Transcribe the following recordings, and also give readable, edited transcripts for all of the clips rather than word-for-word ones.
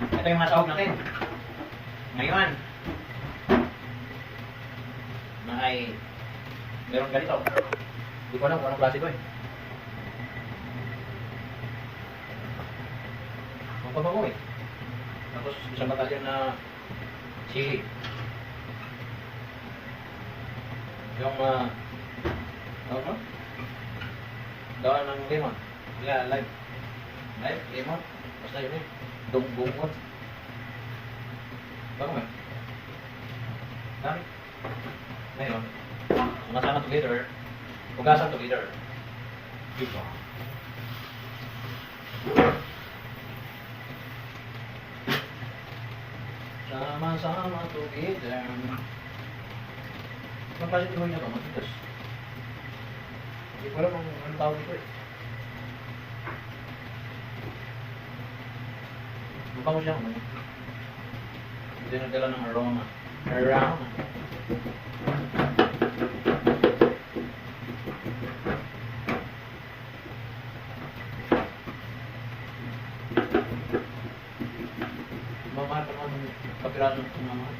Ito yung mga sahog natin. Ngayon, na ay meron ganito. Hindi ko alam kung anong klase ito eh. Ang pabango eh. Tapos isang batalyon na si yung ano? Gawa ng lemon. Yeah, live. Live, lemon. Basta yun eh. Bungot. Bago ba? Dami. Ngayon, sumasama together. Hugasan together. Dito. Sama-sama together. Ang klase tuloy niya ito, matigas. Hindi ko alam kung anong tawag ito eh. Mabango siya. Hindi nagdala ng aroma. Aroma. Mamahal pa naman kapiraso ng mamahal.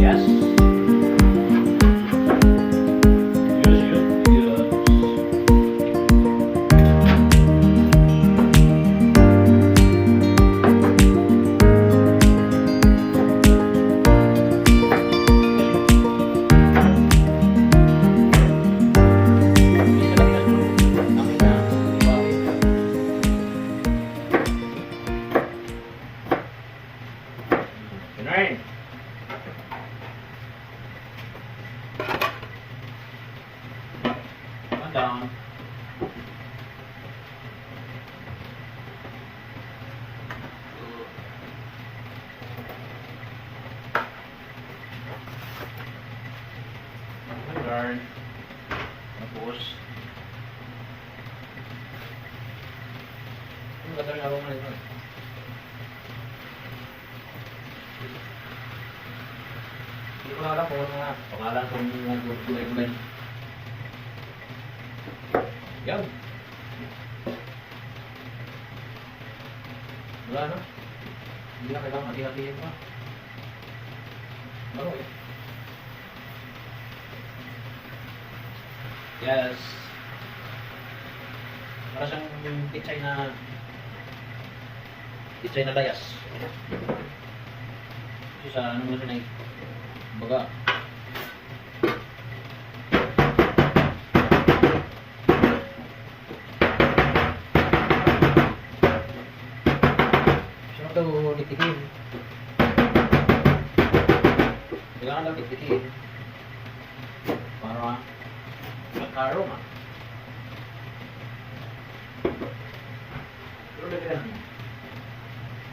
Yes. Right. One down. One guard. Tapos. Ano ba talaga ako nito? Hindi ko alam kung ano nga. Pangalan kong gulay-gulay. Yan. Wala na. Hindi na kailangan hati-hatiin pa. Ano eh. Yes. Para siyang pitsay na layas. Kasi sa ano mo na baga sarap daw litikin. Kailangan lang litikin para magka-aroma. Pero lagyan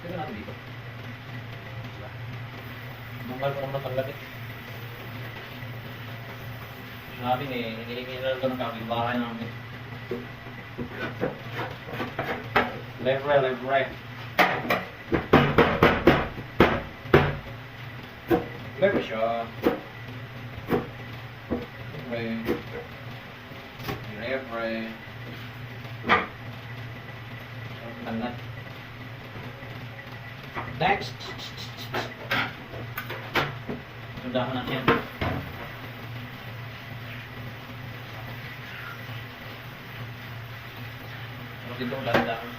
natin dito. Manggal ko naman natanggal eh. Sabi ni, nilimiral ko ng kapitbahay namin. Libre. Libre siya. Libre. Tanggal. Next. Sundahan natin yan. Tapos dito kung dahan-dahan.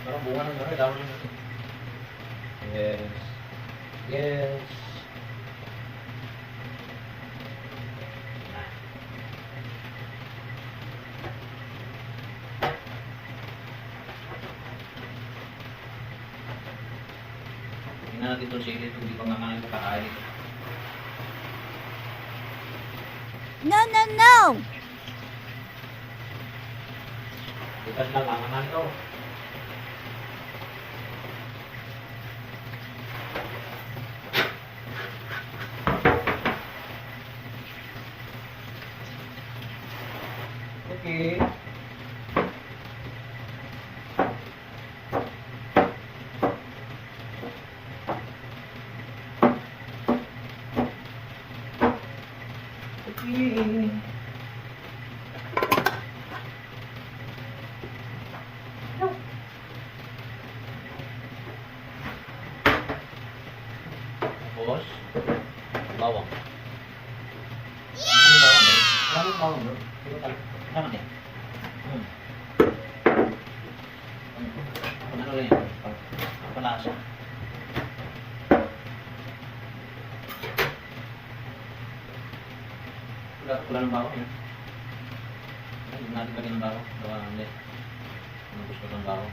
Parang bunga ng gano'n, dahon lang natin. Yes. Yes. Tingnan natin itong sili, hindi pa nga ngayon kakain. No! Bukas lang, angaman ito. Tapos, bawang. Ano bawang eh? Ano bawang bro? Ito talaga. Tama eh. Ano lang yan? Palasa. Wala ng bawang eh. Hindi natin lagyan ng bawang. Gawa hindi. Ano gusto ng bawang?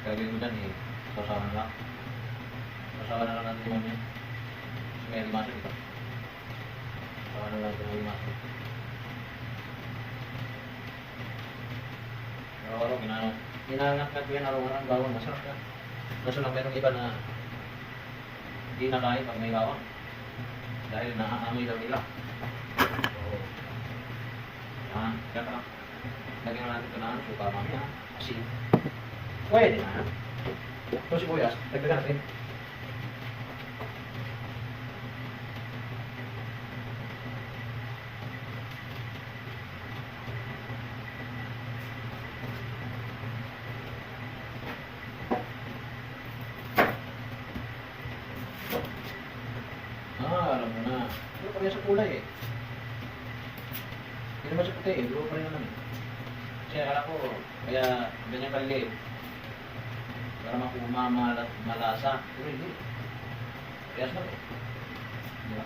Gagawin mo dyan eh. Sasawan lang. Sasawan na lang natin yung mamaya. Kasi may limaso dito. Sasawan na lang natin yung limaso. Araw-araw, ginangangkat ko yan araw-araw ang bawang. Masarap yan. Kaso lang merong iba na hindi nakain pag may bawang. Dahil naaamoy daw nila. So, kaya ka lang. Lagyan na natin ito na suka mamaya. Kasi, pwede na. Ito sibuyas, dagdagan natin. Alam mo na. Pero pa rin sa kulay eh. Hindi naman sa puti eh. Duro pa rin naman eh. Kasi akala ko, kaya ganyan kaliliit. Para makuha malasa. Pero hindi. Kaya sa ito. Diba?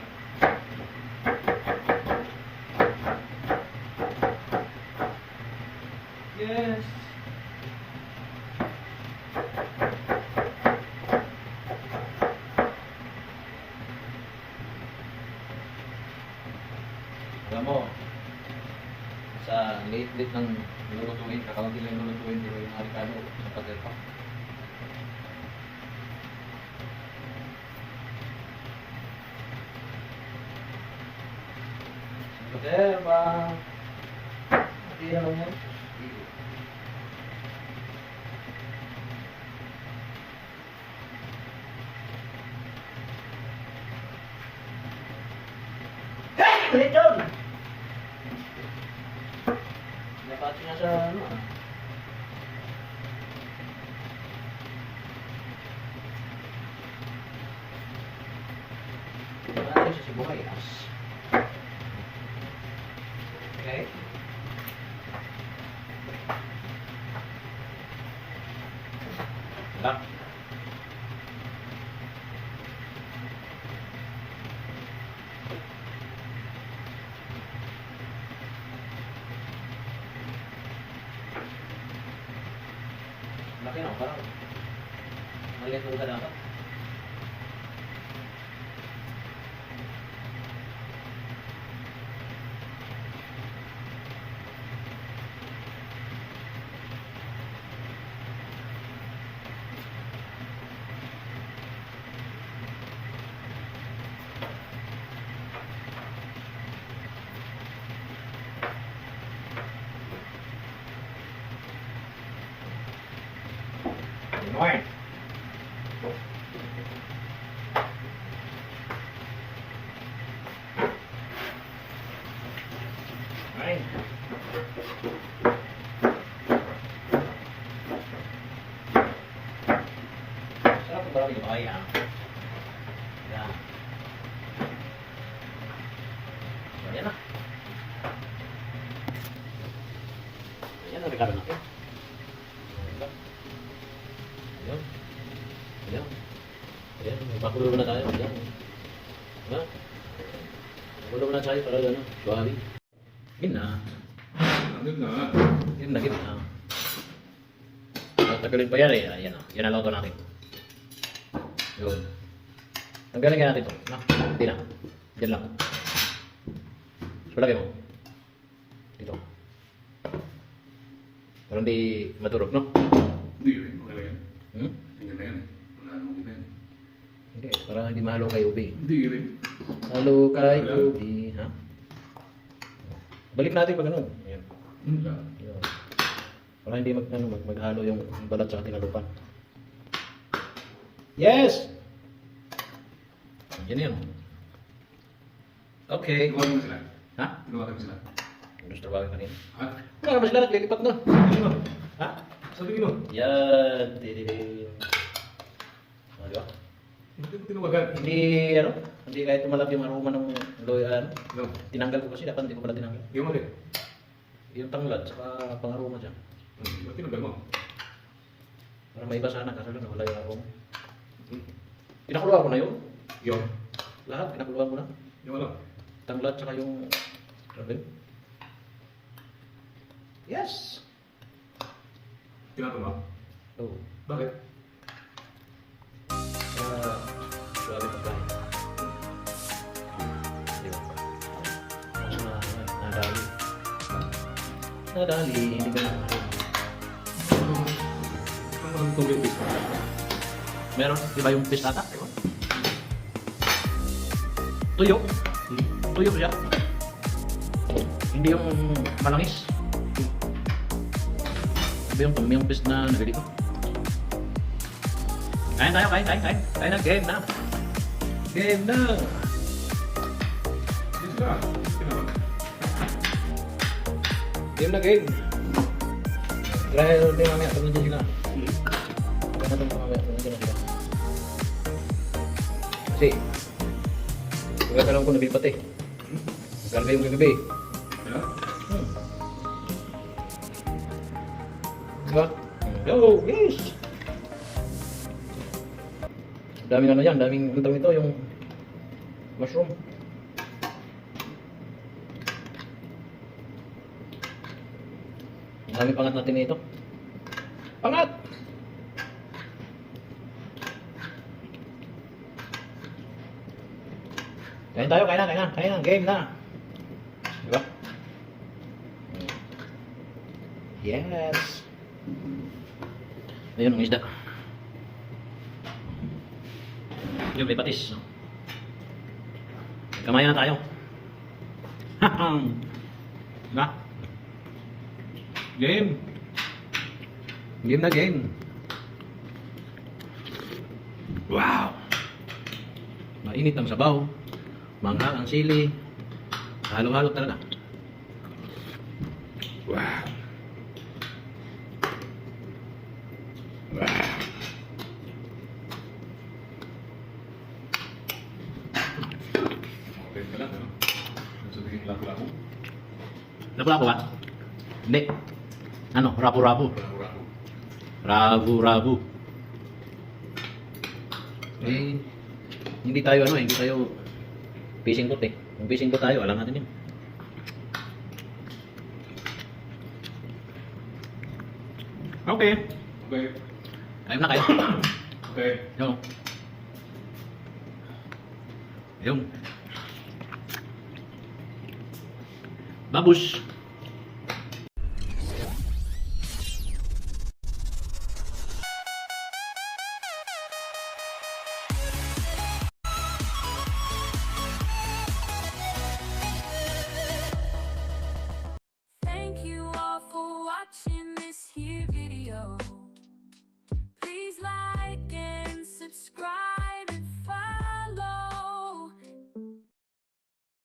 Yes! Alam mo, sa late-late ng lulutuin, kakaunti lang lulutuin, pero yung harikano, sa pader pa. Sa pader ba? Hindi na lang yan. Kulit yun! Napati nga sa ano ah. Natin sa sibuyas. Okay. Lak. Laki na, parang maliit lang ka dapat. Right. Right. Sarap ang barang yung ay ah. Yan. So, yan na. Yan ang regalo natin. Ayan. Ayan. Ayan. Magpakulo na tayo. Ayan. Ha? Magpakulo na tayo para ano. Suwabi. Gina. Gina. Gina. Tagalin pa yan eh. Ayan o. Yan ang lauto natin. Yun. Tanggalin ka natin ito. No? Hindi na. Diyan lang. So, lagay mo. Dito. Para hindi maturog, no? Hindi rin. Okay lang yan. Hmm? Tingnan na yan eh. Wala namang iba yan. Hindi. Para hindi mahalo kay Ubi. Hindi rin. Halo kay Ubi. Ha? Balik natin pag ano. Ayan. Wala. Yun. Para hindi maghalo yung balat sa tinalupan. Yes! Yan yan. Okay. Tinawagan mo sila. Ha? Tinawagan mo sila. Gusto trabaho kanina. Ha? Wala naman sila, naglilipat na. Sabihin mo. Ha? Sabihin mo. Yan. Dididin. O, di ba? Hindi mo tinawagan. Hindi, ano? Hindi kahit tumalab yung aroma ng loyal, ano? No. Tinanggal ko kasi, dapat hindi ko pala tinanggal. Yung mali. Yung tanglad, saka pang-aroma dyan. Ba't tinanggal mo? Para may iba sana, kaso lang wala yung aroma. Pinakuluan ko na yun. Yung. Lahat, pinakuluan ko na. Yung ano? Tanglad, saka yung... Sabi? Yes! Tinatong mo? Oo. Bakit? Suwabe pagkain. Di ba? Mas nadali. Nadali, hindi ka na. Ang mga tubig gusto. Meron, di ba yung fish nata? Tuyo. Tuyo siya. Hindi yung malangis. Sabi yung fish na nabili ko. Kain tayo, kain. Kain na, game na. Game na. Dito ka. Tinawag. Game na, game. Dahil hindi mamaya, pag nandiyan sila. Pag nandiyan mamaya, pag nandiyan sila. Kasi, pagkakaroon ko nabilpat eh. Kalba yung gabi. Ano? Diba? Yo, yes! Daming ano yan, daming utang ito, yung mushroom. Daming pangat natin ito. Pangat! Kain tayo, kain na, game na. Diba? Yes! Ayun ang isda. Yung may patis. Kamayan na tayo. Diba? Game! Game na game. Wow! Mainit ang sabaw. Mangha ang sili. Halo-halo talaga. Wow! Wow! Okay ka lang, ano? Sabihin lapu-lapu. Lapu-lapu ba? Hindi. Ano? Rabu-rabu. Lapu-lapu. Rabu-rabu. Eh, hindi tayo ano eh, hindi tayo fishing boat eh. Kung fishing boat tayo, alam natin yun. Okay. Okay. Kayo na kayo. Okay. Yung. Yung. Babush. Thank you all for watching.